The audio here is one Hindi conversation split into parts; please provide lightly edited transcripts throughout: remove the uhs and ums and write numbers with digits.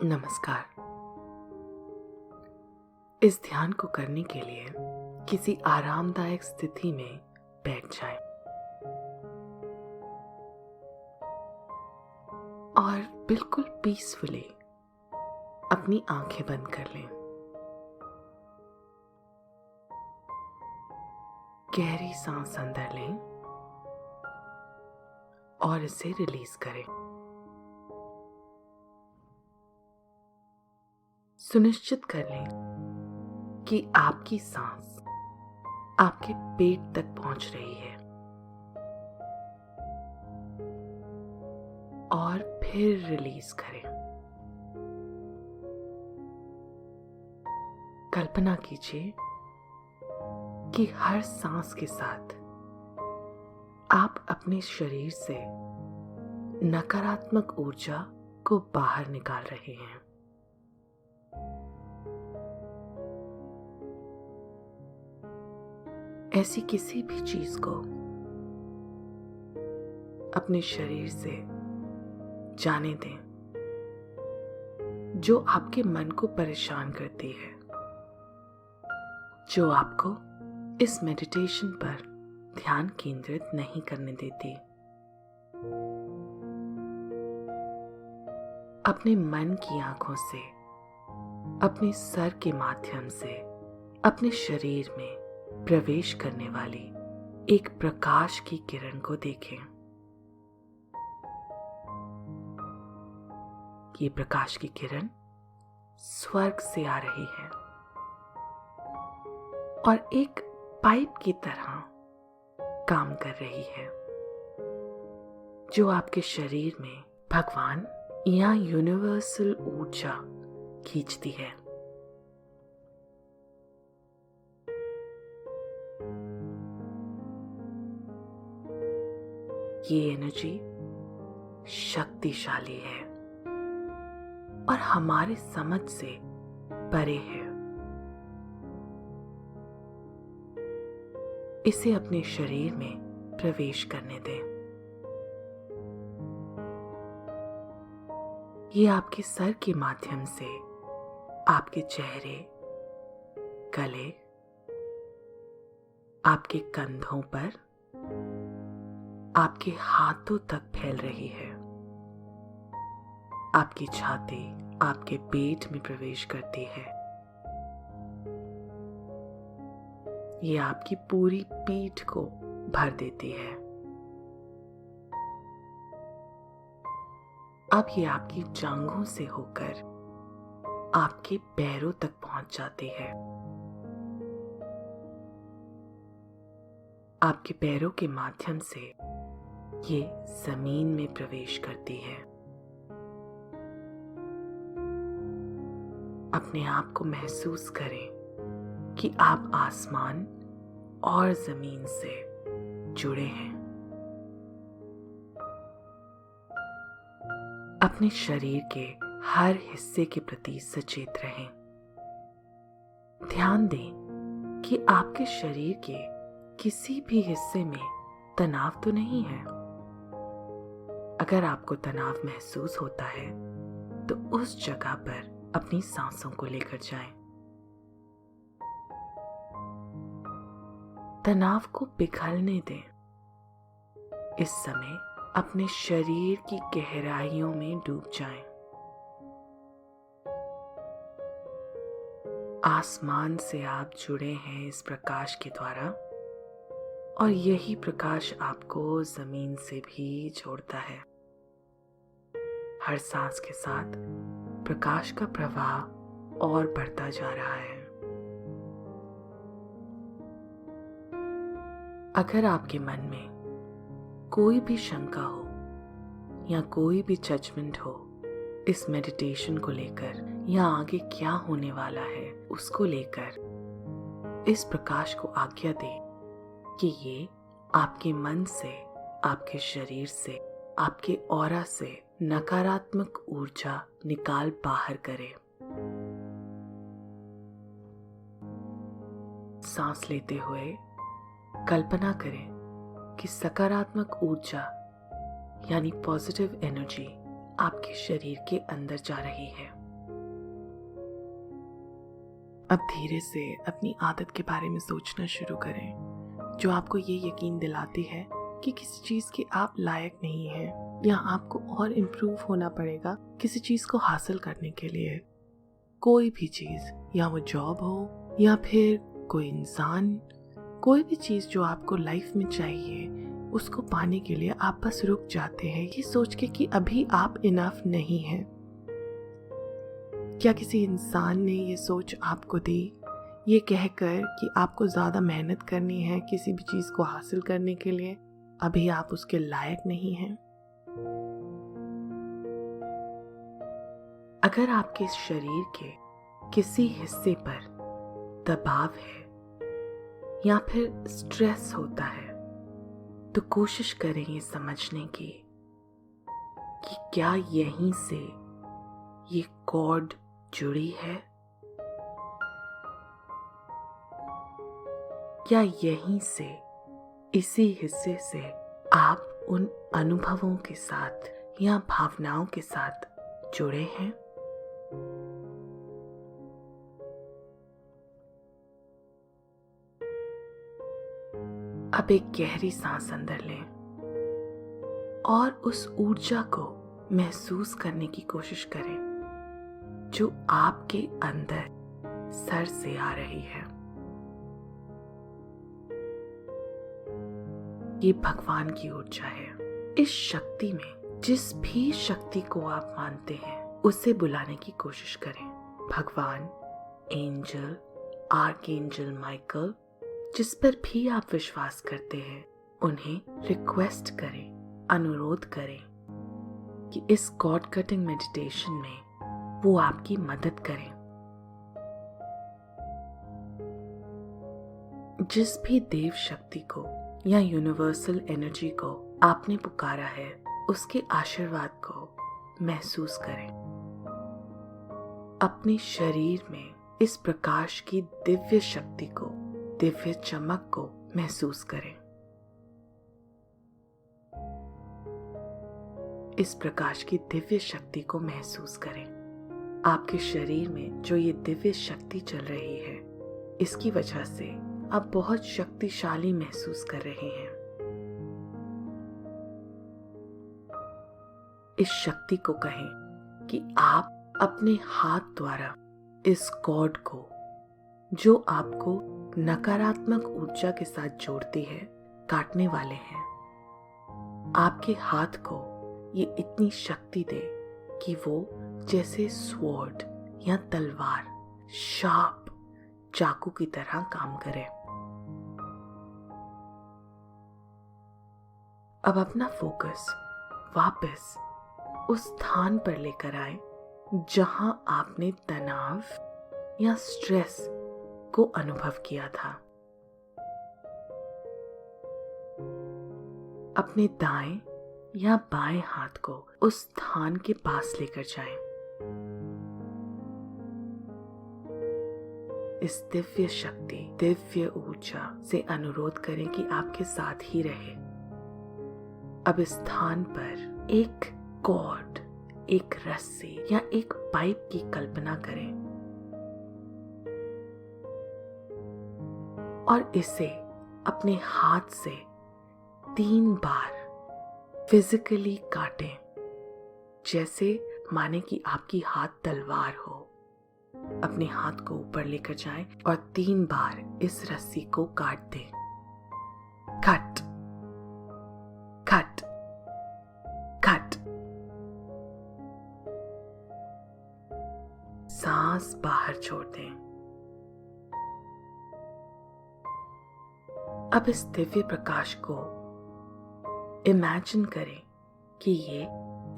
नमस्कार। इस ध्यान को करने के लिए किसी आरामदायक स्थिति में बैठ जाएं और बिल्कुल पीसफुली अपनी आंखें बंद कर लें। गहरी सांस अंदर लें और इसे रिलीज करें। सुनिश्चित कर लें कि आपकी सांस आपके पेट तक पहुंच रही है और फिर रिलीज करें। कल्पना कीजिए कि हर सांस के साथ आप अपने शरीर से नकारात्मक ऊर्जा को बाहर निकाल रहे हैं। ऐसी किसी भी चीज को अपने शरीर से जाने दें जो आपके मन को परेशान करती है, जो आपको इस मेडिटेशन पर ध्यान केंद्रित नहीं करने देती। अपने मन की आंखों से अपने सर के माध्यम से अपने शरीर में प्रवेश करने वाली एक प्रकाश की किरण को देखें। ये प्रकाश की किरण स्वर्ग से आ रही है और एक पाइप की तरह काम कर रही है जो आपके शरीर में भगवान या यूनिवर्सल ऊर्जा खींचती है। ये एनर्जी शक्तिशाली है और हमारे समझ से परे है। इसे अपने शरीर में प्रवेश करने दें। ये आपके सर के माध्यम से आपके चेहरे, गले, आपके कंधों पर, आपके हाथों तक फैल रही है। आपकी छाती आपके पेट में प्रवेश करती है। ये आपकी पूरी पीठ को भर देती है। अब ये आपकी जांघों से होकर आपके पैरों तक पहुंच जाती है। आपके पैरों के माध्यम से ये जमीन में प्रवेश करती है। अपने आप को महसूस करें कि आप आसमान और जमीन से जुड़े हैं। अपने शरीर के हर हिस्से के प्रति सचेत रहें। ध्यान दें कि आपके शरीर के किसी भी हिस्से में तनाव तो नहीं है। अगर आपको तनाव महसूस होता है तो उस जगह पर अपनी सांसों को लेकर जाएं। तनाव को पिघलने दें। इस समय अपने शरीर की गहराइयों में डूब जाएं। आसमान से आप जुड़े हैं इस प्रकाश के द्वारा और यही प्रकाश आपको जमीन से भी जोड़ता है। हर सांस के साथ प्रकाश का प्रवाह और बढ़ता जा रहा है। अगर आपके मन में कोई भी शंका हो या कोई भी जजमेंट हो इस मेडिटेशन को लेकर या आगे क्या होने वाला है उसको लेकर, इस प्रकाश को आज्ञा दें कि ये आपके मन से, आपके शरीर से, आपके ऑरा से नकारात्मक ऊर्जा निकाल बाहर करे। सांस लेते हुए कल्पना करें कि सकारात्मक ऊर्जा यानी पॉजिटिव एनर्जी आपके शरीर के अंदर जा रही है। अब धीरे से अपनी आदत के बारे में सोचना शुरू करें जो आपको ये यकीन दिलाती है कि किसी चीज के आप लायक नहीं हैं या आपको और इम्प्रूव होना पड़ेगा किसी चीज को हासिल करने के लिए। कोई भी चीज, या वो जॉब हो या फिर कोई इंसान, कोई भी चीज जो आपको लाइफ में चाहिए, उसको पाने के लिए आप बस रुक जाते हैं ये सोच के कि अभी आप इनफ नहीं हैं। क्या किसी इंसान ने ये सोच आपको दी, ये कहकर कि आपको ज्यादा मेहनत करनी है किसी भी चीज को हासिल करने के लिए, अभी आप उसके लायक नहीं हैं? अगर आपके शरीर के किसी हिस्से पर दबाव है या फिर स्ट्रेस होता है तो कोशिश करें ये समझने की कि क्या यहीं से ये कॉर्ड जुड़ी है, क्या यहीं से, इसी हिस्से से आप उन अनुभवों के साथ या भावनाओं के साथ जुड़े हैं। अब एक गहरी सांस अंदर लें और उस ऊर्जा को महसूस करने की कोशिश करें जो आपके अंदर सर से आ रही है। ये भगवान की ऊर्जा है। इस शक्ति में जिस भी शक्ति को आप मानते हैं उसे बुलाने की कोशिश करें। भगवान, एंजल, आर्कएंजल माइकल, जिस पर भी आप विश्वास करते हैं, उन्हें रिक्वेस्ट करें, अनुरोध करें कि इस गॉड कटिंग मेडिटेशन में वो आपकी मदद करें। जिस भी देव शक्ति को या यूनिवर्सल एनर्जी को आपने पुकारा है, उसके आशीर्वाद को महसूस करें। अपने शरीर में इस प्रकाश की दिव्य शक्ति को, दिव्य चमक को महसूस करें। इस प्रकाश की दिव्य शक्ति को महसूस करें। आपके शरीर में जो ये दिव्य शक्ति चल रही है, इसकी वजह से आप बहुत शक्तिशाली महसूस कर रहे हैं। इस शक्ति को कहें कि आप अपने हाथ द्वारा इस कॉर्ड को, जो आपको नकारात्मक ऊर्जा के साथ जोड़ती है, काटने वाले हैं। आपके हाथ को ये इतनी शक्ति दे कि वो जैसे स्वॉर्ड या तलवार, शार्प चाकू की तरह काम करे। अब अपना फोकस वापस उस स्थान पर लेकर आए जहां आपने तनाव या स्ट्रेस को अनुभव किया था। अपने दाएं या बाएं हाथ को उस स्थान के पास लेकर जाएं। इस दिव्य शक्ति, दिव्य ऊर्जा से अनुरोध करें कि आपके साथ ही रहे। अब इस स्थान पर एक कॉर्ड, एक रस्सी या एक पाइप की कल्पना करें और इसे अपने हाथ से 3 बार फिजिकली काटें, जैसे माने कि आपकी हाथ तलवार हो। अपने हाथ को ऊपर लेकर जाएं और 3 बार इस रस्सी को काट दें। Cut, cut, cut. सांस बाहर छोड़ दें। अब इस दिव्य प्रकाश को इमेजिन करें कि ये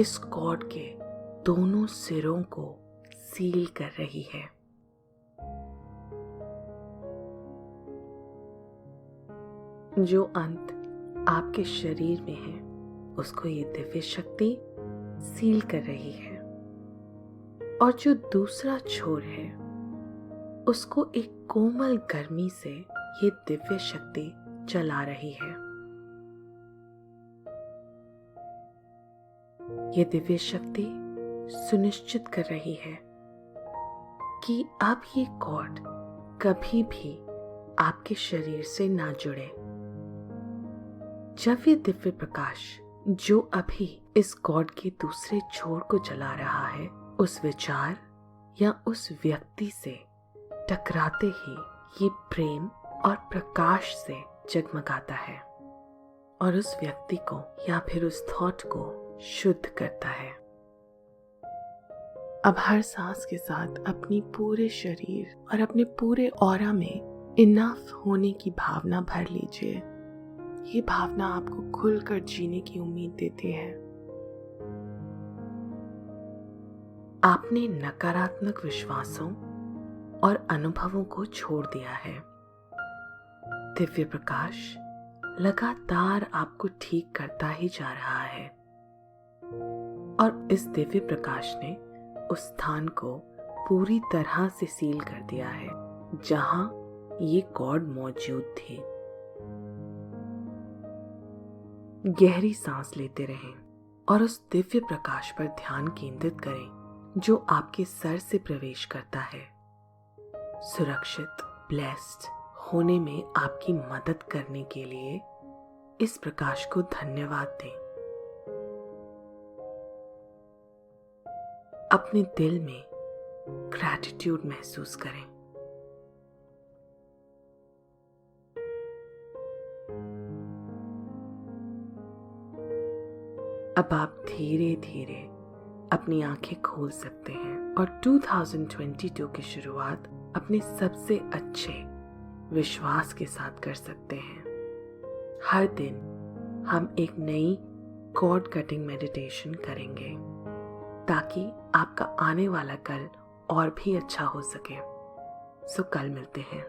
इस कॉर्ड के दोनों सिरों को सील कर रही है। जो अंत आपके शरीर में है, उसको ये दिव्य शक्ति सील कर रही है और जो दूसरा छोर है, उसको एक कोमल गर्मी से ये दिव्य शक्ति चला रही है। ये दिव्य शक्ति सुनिश्चित कर रही है कि अब ये कॉर्ड कभी भी आपके शरीर से ना जुड़े। जब ये दिव्य प्रकाश जो अभी इस कॉर्ड के दूसरे छोर को जला रहा है उस विचार या उस व्यक्ति से टकराते ही ये प्रेम और प्रकाश से जगमगाता है और उस व्यक्ति को या फिर उस थॉट को शुद्ध करता है। अब हर सांस के साथ अपनी पूरे शरीर और अपने पूरे ऑरा में इनफ होने की भावना भर लीजिए। ये भावना आपको खुलकर जीने की उम्मीद देती है। आपने नकारात्मक विश्वासों और अनुभवों को छोड़ दिया है। दिव्य प्रकाश लगातार आपको ठीक करता ही जा रहा है और इस दिव्य प्रकाश ने उस स्थान को पूरी तरह से सील कर दिया है जहां ये कॉर्ड मौजूद थी। गहरी सांस लेते रहें और उस दिव्य प्रकाश पर ध्यान केंद्रित करें जो आपके सर से प्रवेश करता है। सुरक्षित, ब्लेस्ड होने में आपकी मदद करने के लिए इस प्रकाश को धन्यवाद दें। अपने दिल में ग्रैटिट्यूड महसूस करें। अब आप धीरे धीरे अपनी आंखें खोल सकते हैं और 2022 की शुरुआत अपने सबसे अच्छे विश्वास के साथ कर सकते हैं। हर दिन हम एक नई कॉर्ड कटिंग मेडिटेशन करेंगे ताकि आपका आने वाला कल और भी अच्छा हो सके। सो कल मिलते हैं।